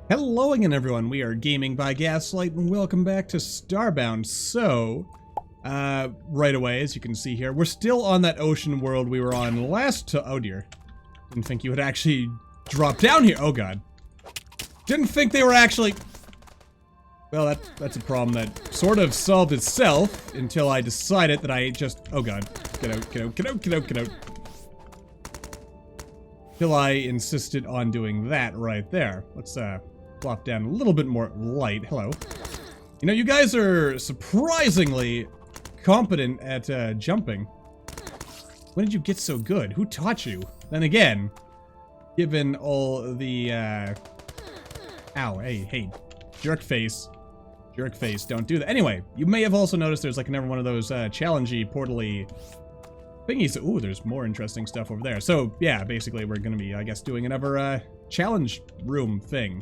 Hello again, everyone. We are Gaming by Gaslight, and welcome back to Starbound. So, right away, as you can see here, we're still on that ocean world we were on last oh dear. Didn't think you would actually drop down here. Oh god. Didn't think they were actually... Well, that's a problem that sort of solved itself until I decided that I just... Oh god. Get out, get out, get out, get out, get out. Till I insisted on doing that right there. Let's, plop down a little bit more light. Hello. You know, you guys are surprisingly competent at, jumping. When did you get so good? Who taught you? Then again, given all the, Ow, hey, jerk face. Jerk face, don't do that. Anyway, you may have also noticed there's like another one of those, challengey, portally thingies. Ooh, there's more interesting stuff over there. So, yeah, basically we're gonna be, I guess, doing another, challenge room thing.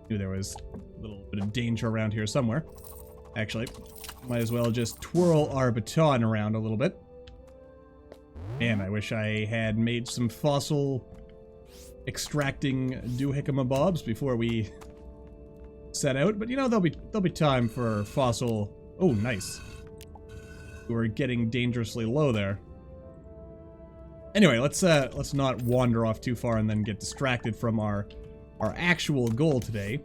Knew there was a little bit of danger around here somewhere. Actually, might as well just twirl our baton around a little bit. Man, I wish I had made some fossil extracting doohickamabobs before we set out, but you know, there'll be time for fossil. Oh, nice. We're getting dangerously low there. Anyway, let's not wander off too far and then get distracted from our actual goal today,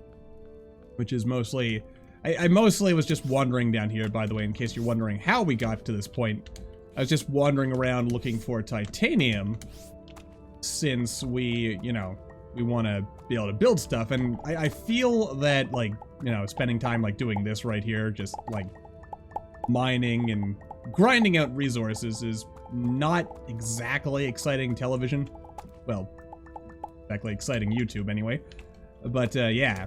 which is mostly... I mostly was just wandering down here, by the way, in case you're wondering how we got to this point. I was just wandering around looking for titanium, since we, you know, we want to be able to build stuff, and I feel that, like, you know, spending time, like, doing this right here, just, like, mining and grinding out resources is not exactly exciting television. Well, exactly exciting YouTube anyway. But, yeah.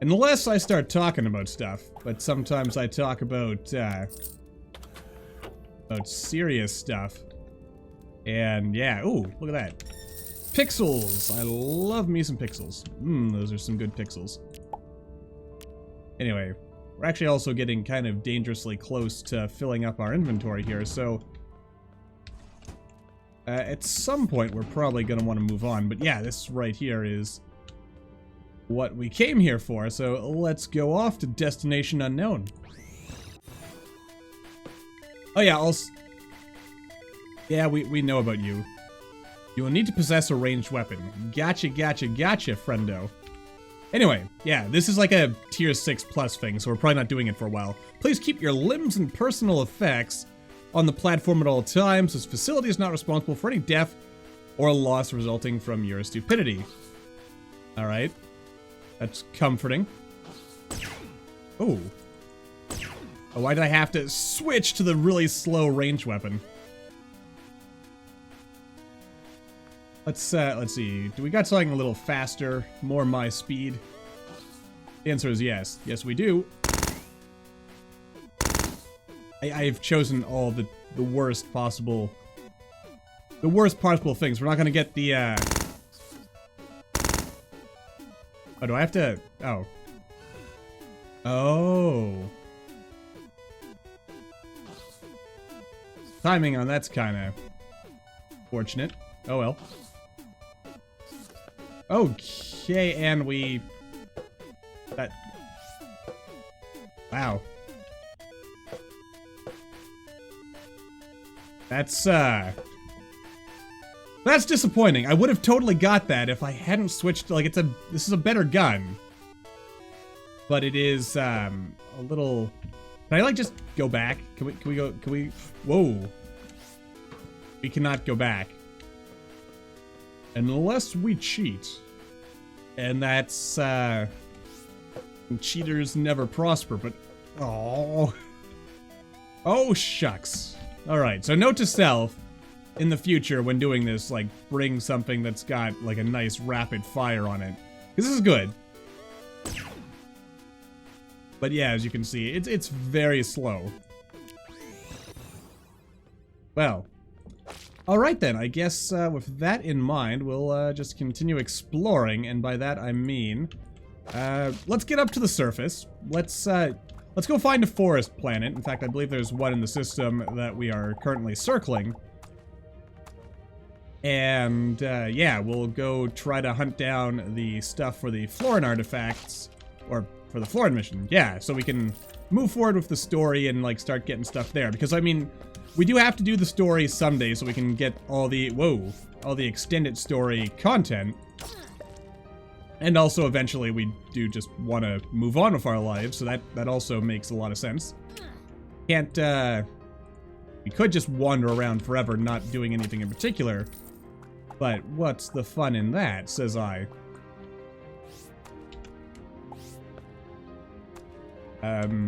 Unless I start talking about stuff, but sometimes I talk about serious stuff. And, yeah, ooh, look at that. Pixels! I love me some pixels. Those are some good pixels. Anyway, we're actually also getting kind of dangerously close to filling up our inventory here, so... at some point, we're probably going to want to move on. But yeah, this right here is what we came here for. So let's go off to Destination Unknown. Oh yeah, yeah, we know about you. You will need to possess a ranged weapon. Gotcha, gotcha, gotcha, friendo. Anyway, yeah, this is like a tier 6 plus thing, so we're probably not doing it for a while. Please keep your limbs and personal effects on the platform at all times. This facility is not responsible for any death or loss resulting from your stupidity. Alright. That's comforting. Oh. Oh, why did I have to switch to the really slow range weapon? Let's see. Do we got something a little faster? More my speed? The answer is yes. Yes, we do. I've chosen all the worst possible things. We're not gonna get the, Oh, do I have to... Oh. Oh. Timing on that's kinda fortunate. Oh well. Okay, and we... Wow. That's disappointing. I would have totally got that if I hadn't switched, like, this is a better gun. But it is, a little... Can I, like, just go back? Can we... Whoa. We cannot go back. Unless we cheat. And that's, cheaters never prosper, but... Oh. Oh, shucks. Alright, so note to self, in the future, when doing this, like, bring something that's got, like, a nice rapid fire on it. Because this is good. But yeah, as you can see, it's very slow. Well. Alright then, I guess, with that in mind, we'll, just continue exploring, and by that I mean... let's get up to the surface. Let's go find a forest planet. In fact, I believe there's one in the system that we are currently circling. And, yeah, we'll go try to hunt down the stuff for the Floran artifacts, or for the Floran mission. Yeah, so we can move forward with the story and, like, start getting stuff there. Because, I mean, we do have to do the story someday so we can get all the, all the extended story content. And also, eventually, we do just want to move on with our lives, so that also makes a lot of sense. Can't, we could just wander around forever not doing anything in particular. But what's the fun in that, says I. Is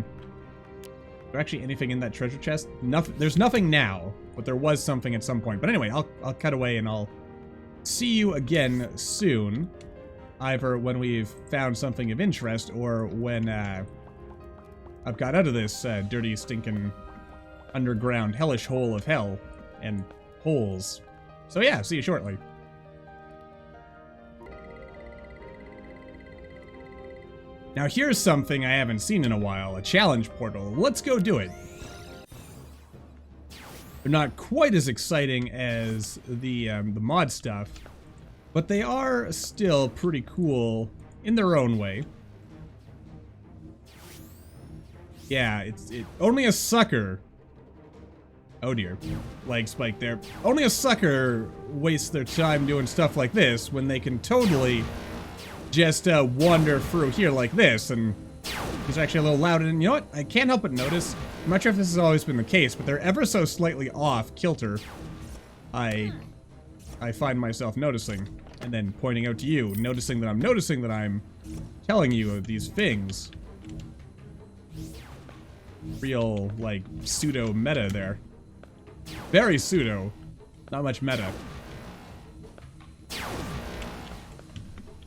there actually anything in that treasure chest? Nothing. There's nothing now, but there was something at some point. But anyway, I'll cut away and I'll see you again soon. Either when we've found something of interest or when I've got out of this dirty, stinking, underground, hellish hole of hell and holes. So yeah, see you shortly. Now here's something I haven't seen in a while, a challenge portal. Let's go do it. They're not quite as exciting as the mod stuff, but they are still pretty cool in their own way. Yeah, it's only a sucker. Oh dear, leg spike there. Only a sucker wastes their time doing stuff like this when they can totally just wander through here like this. And it's actually a little loud. And you know what? I can't help but notice. I'm not sure if this has always been the case, but they're ever so slightly off kilter. I find myself noticing and then pointing out to you, noticing that I'm telling you of these things. Real, like, pseudo meta there. Very pseudo. Not much meta.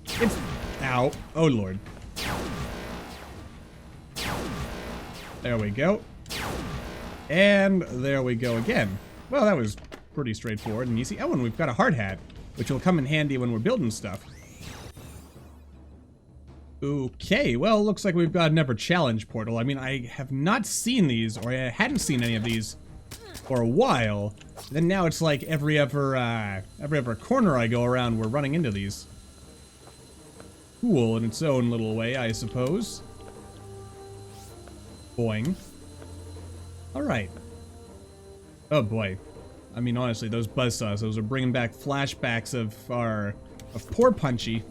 It's... Ow. Oh, Lord. There we go. And there we go again. Well, that was pretty straightforward and easy. Oh, and we've got a hard hat, which will come in handy when we're building stuff. Okay, well, looks like we've got another challenge portal. I mean, I have not seen these, or I hadn't seen any of these for a while. Then now it's like every other corner I go around, we're running into these. Cool in its own little way, I suppose. Boing. Alright. Oh boy. I mean, honestly, those buzzsaws, those are bringing back flashbacks of poor Punchy.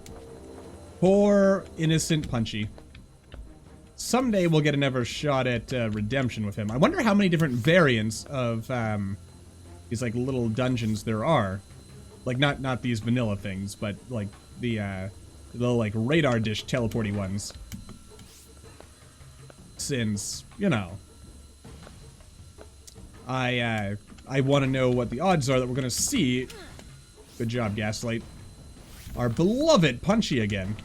Poor, innocent Punchy. Someday we'll get another shot at redemption with him. I wonder how many different variants of these, like, little dungeons there are. Like, not these vanilla things, but, like, the little, like, radar dish teleporty ones. Since, you know, I want to know what the odds are that we're going to see. Good job, Gaslight. Our beloved Punchy again.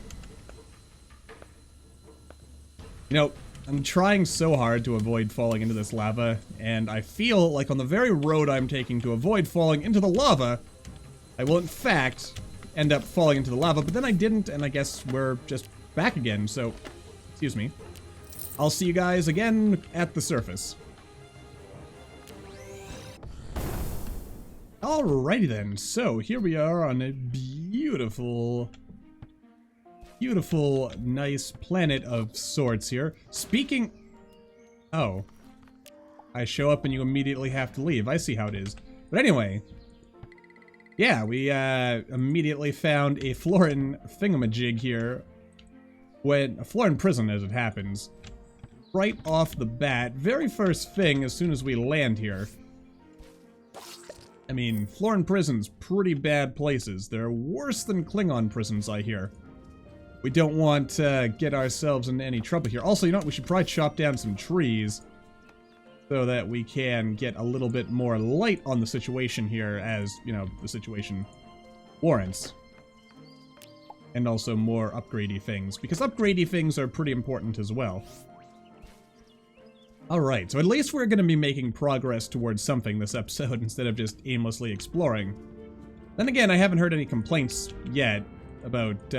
You know, I'm trying so hard to avoid falling into this lava, and I feel like on the very road I'm taking to avoid falling into the lava, I will in fact end up falling into the lava, but then I didn't, and I guess we're just back again, so, excuse me. I'll see you guys again at the surface. Alrighty then, so here we are on a beautiful, nice planet of sorts here. Speaking... Oh. I show up and you immediately have to leave. I see how it is. But anyway. Yeah, we immediately found a Floran thingamajig here. A Floran prison, as it happens. Right off the bat. Very first thing as soon as we land here. I mean, Floran prisons, pretty bad places. They're worse than Klingon prisons, I hear. We don't want to get ourselves into any trouble here. Also, you know what? We should probably chop down some trees so that we can get a little bit more light on the situation here as, you know, the situation warrants. And also more upgradey things, because upgradey things are pretty important as well. Alright, so at least we're going to be making progress towards something this episode instead of just aimlessly exploring. Then again, I haven't heard any complaints yet about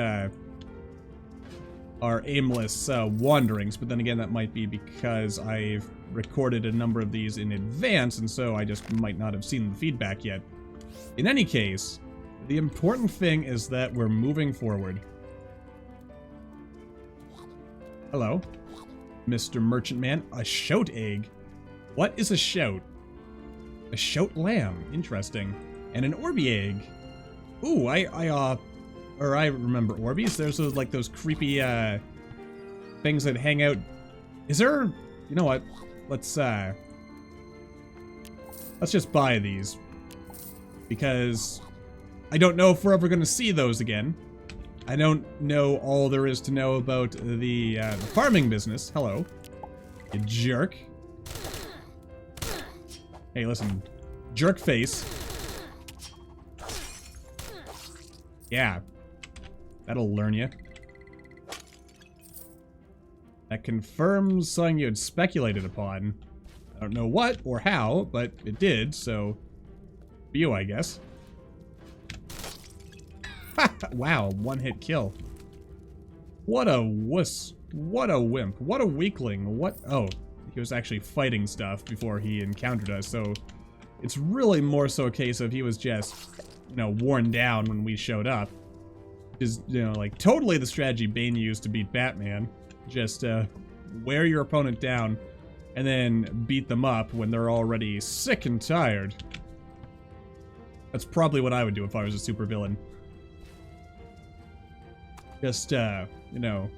our aimless wanderings, but then again, that might be because I've recorded a number of these in advance, and so I just might not have seen the feedback yet. In any case, the important thing is that we're moving forward. Hello, Mr. Merchant Man. A shout egg? What is a shout? A shout lamb. Interesting. And an Orby egg. Ooh, I remember Orbeez. There's those, like, those creepy, things that hang out. Is there, you know what? Let's just buy these. Because I don't know if we're ever gonna see those again. I don't know all there is to know about the farming business. Hello, you jerk. Hey, listen, jerk face. Yeah, that'll learn you. That confirms something you had speculated upon. I don't know what or how, but it did, so for you, I guess. Wow, one-hit kill. What a wuss. What a wimp. What a weakling. What? Oh, he was actually fighting stuff before he encountered us, so it's really more so a case of he was just, you know, worn down when we showed up. Is, you know, like, totally the strategy Bane used to beat Batman. Just, wear your opponent down and then beat them up when they're already sick and tired. That's probably what I would do if I was a supervillain. Just, you know,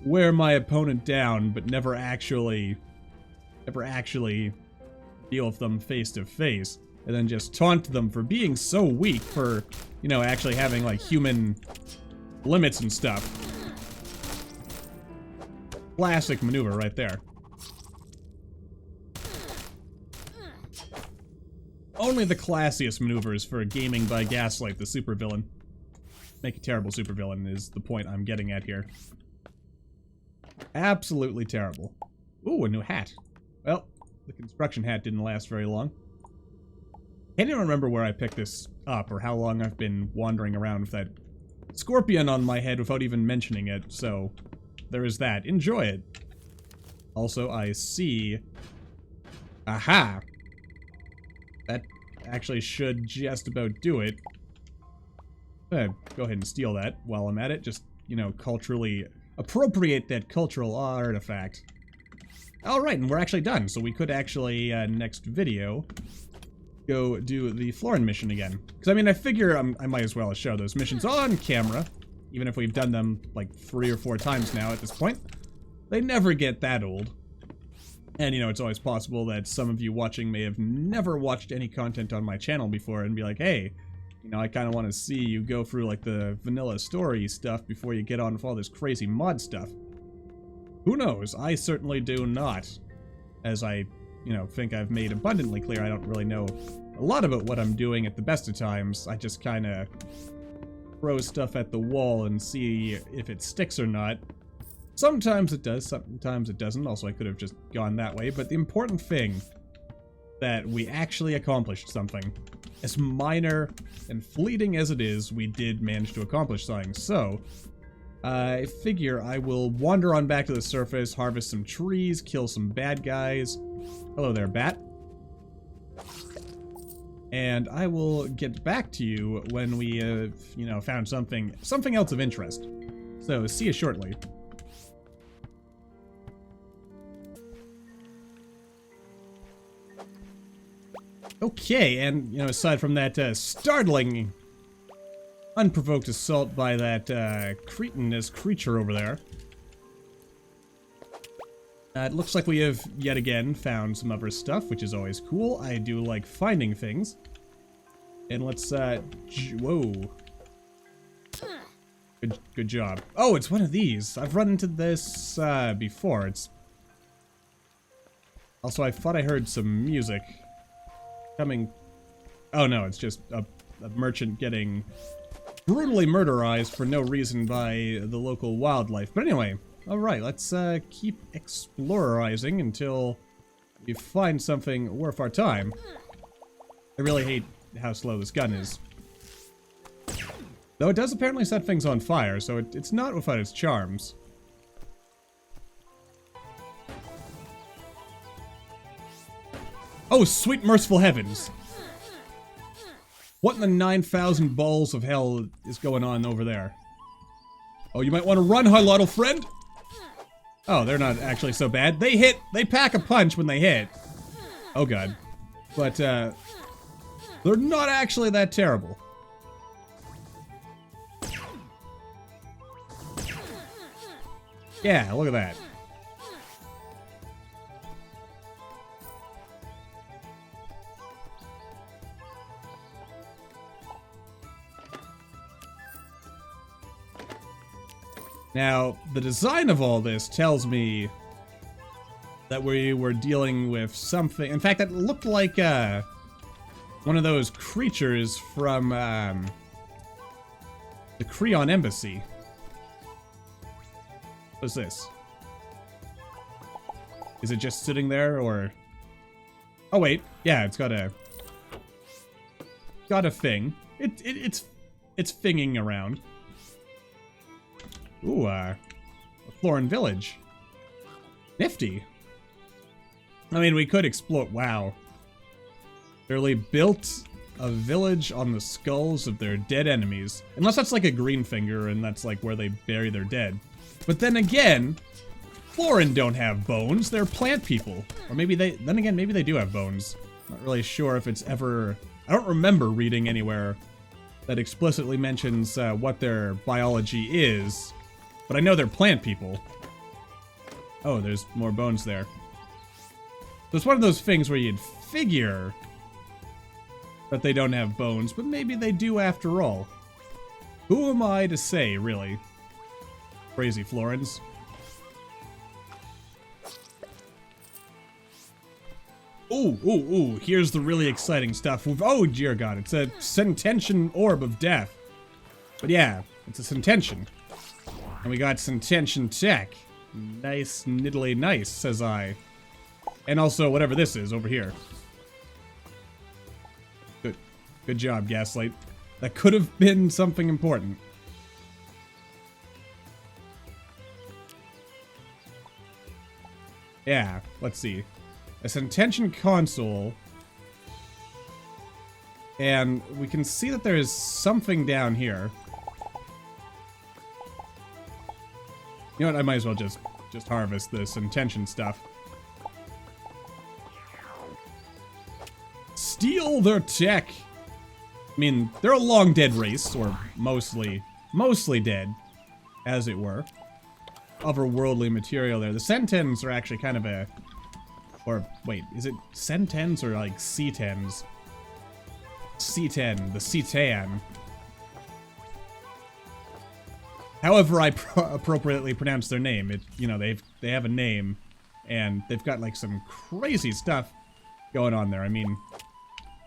wear my opponent down, but never actually deal with them face to face. And then just taunt them for being so weak, for, you know, actually having, like, human limits and stuff. Classic maneuver right there. Only the classiest maneuvers for Gaming by Gaslight, the supervillain. Make a terrible supervillain is the point I'm getting at here. Absolutely terrible. Ooh, a new hat. Well, the construction hat didn't last very long. Can't even remember where I picked this up or how long I've been wandering around with that scorpion on my head without even mentioning it, so there is that. Enjoy it. Also, I see... Aha! That actually should just about do it. Go ahead and steal that while I'm at it. Just, you know, culturally appropriate that cultural artifact. Alright, and we're actually done, so we could actually, next video, go do the Floran mission again. Because, I mean, I figure I might as well show those missions on camera, even if we've done them, like, 3 or 4 times now at this point. They never get that old. And, you know, it's always possible that some of you watching may have never watched any content on my channel before and be like, hey, you know, I kind of want to see you go through, like, the vanilla story stuff before you get on with all this crazy mod stuff. Who knows? I certainly do not. As I, you know, think I've made abundantly clear, I don't really know a lot about what I'm doing at the best of times. I just kind of throw stuff at the wall and see if it sticks or not. Sometimes it does, sometimes it doesn't. Also, I could have just gone that way, but the important thing that we actually accomplished something. As minor and fleeting as it is, we did manage to accomplish something. So, I figure I will wander on back to the surface, harvest some trees, kill some bad guys. Hello there, bat. And I will get back to you when we have, you know, found something else of interest. So, see you shortly. Okay, and, you know, aside from that startling, unprovoked assault by that cretinous creature over there, it looks like we have, yet again, found some other stuff, which is always cool. I do like finding things. And let's, whoa. Good job. Oh, it's one of these. I've run into this, before. It's... Also, I thought I heard some music coming... Oh no, it's just a merchant getting brutally murderized for no reason by the local wildlife. But anyway, alright, let's keep explorizing until we find something worth our time. I really hate how slow this gun is. Though it does apparently set things on fire, so it's not without its charms. Oh, sweet merciful heavens! What in the 9,000 balls of hell is going on over there? Oh, you might want to run, Hilotl friend! Oh, they're not actually so bad. They pack a punch when they hit. Oh god. But, they're not actually that terrible. Yeah, look at that. Now, the design of all this tells me that we were dealing with something. In fact, it looked like one of those creatures from the Creon Embassy. What's this? Is it just sitting there, or? Oh wait, yeah, it's got a thing. It's finging around. Ooh, a Floran village. Nifty. I mean, we could explore. Wow. Literally built a village on the skulls of their dead enemies. Unless that's like a green finger and that's like where they bury their dead. But then again, Floran don't have bones. They're plant people. Or maybe then again, maybe they do have bones. Not really sure if it's ever. I don't remember reading anywhere that explicitly mentions what their biology is. But I know they're plant people. Oh, there's more bones there. So it's one of those things where you'd figure that they don't have bones, but maybe they do after all. Who am I to say, really? Crazy Florans. Ooh, here's the really exciting stuff. Oh, dear God, it's a Sententian Orb of Death. But yeah, it's a Sententian. And we got Sententian Tech. Nice, niddly nice, says I. And also, whatever this is over here. Good job, Gaslight. That could have been something important. Yeah, let's see. A Sententian console. And we can see that there is something down here. You know what, I might as well just harvest this Sententian stuff. Steal their tech! I mean, they're a long dead race, or mostly dead, as it were. Otherworldly material there. The Centens are actually kind of a... Or, wait, is it Centens or like C10s? C10, the Cetan. However I appropriately pronounce their name, you know, they have a name, and they've got like some crazy stuff going on there. I mean,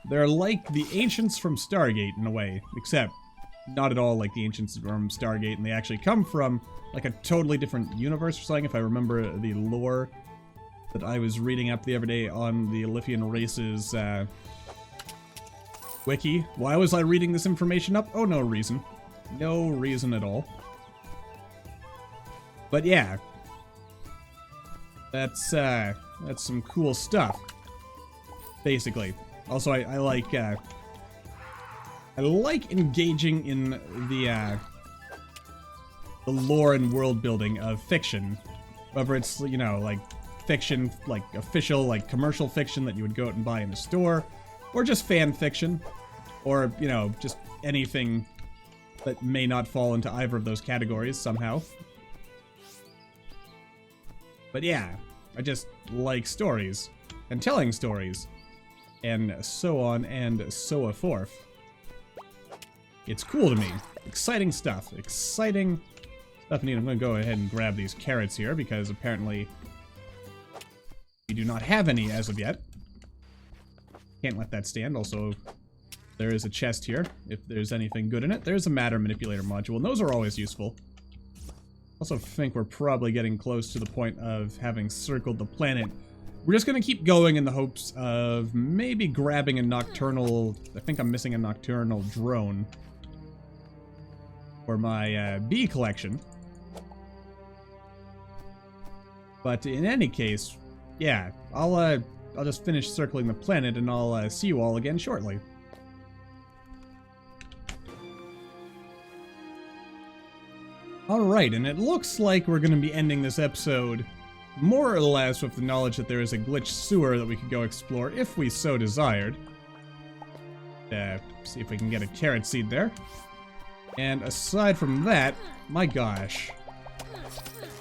they're like the ancients from Stargate in a way, except not at all like the ancients from Stargate, and they actually come from like a totally different universe or something, if I remember the lore that I was reading up the other day on the Elithian Races wiki. Why was I reading this information up? Oh, no reason. No reason at all. But yeah, that's some cool stuff, basically. Also, I like engaging in the lore and world building of fiction, whether it's, you know, like fiction, like official, like commercial fiction that you would go out and buy in the store, or just fan fiction, or, you know, just anything that may not fall into either of those categories somehow. But yeah, I just like stories, and telling stories, and so on and so forth. It's cool to me. Exciting stuff. Exciting stuff. I'm going to go ahead and grab these carrots here, because apparently we do not have any as of yet. Can't let that stand. Also, there is a chest here, if there's anything good in it. There's a matter manipulator module, and those are always useful. Also think we're probably getting close to the point of having circled the planet. We're just going to keep going in the hopes of maybe grabbing a nocturnal... I think I'm missing a nocturnal drone for my bee collection. But in any case, yeah, I'll just finish circling the planet, and I'll see you all again shortly. Alright, and it looks like we're going to be ending this episode more or less with the knowledge that there is a glitched sewer that we could go explore if we so desired. See if we can get a carrot seed there. And aside from that, my gosh.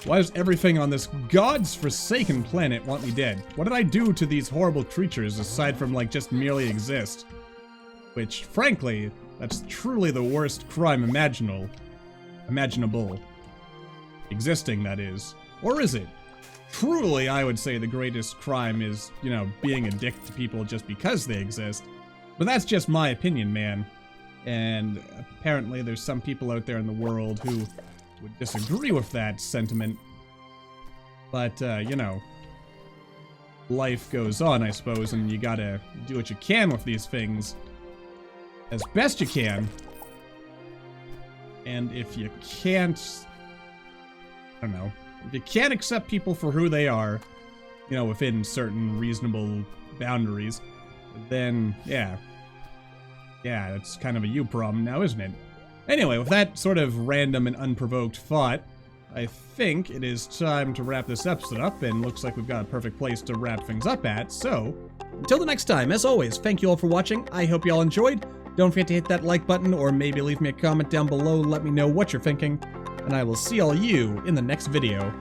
Why does everything on this god's forsaken planet want me dead? What did I do to these horrible creatures aside from, like, just merely exist? Which, frankly, that's truly the worst crime imaginable. Existing, that is. Or is it? Truly, I would say the greatest crime is, you know, being a dick to people just because they exist. But that's just my opinion, man. And apparently there's some people out there in the world who would disagree with that sentiment. But, you know, life goes on, I suppose, and you gotta do what you can with these things as best you can. And if you can't, I don't know, if you can't accept people for who they are, you know, within certain reasonable boundaries, then, yeah, it's kind of a you problem now, isn't it? Anyway, with that sort of random and unprovoked thought, I think it is time to wrap this episode up, and looks like we've got a perfect place to wrap things up at, so until the next time, as always, thank you all for watching. I hope you all enjoyed. Don't forget to hit that like button, or maybe leave me a comment down below, let me know what you're thinking, and I will see all you in the next video.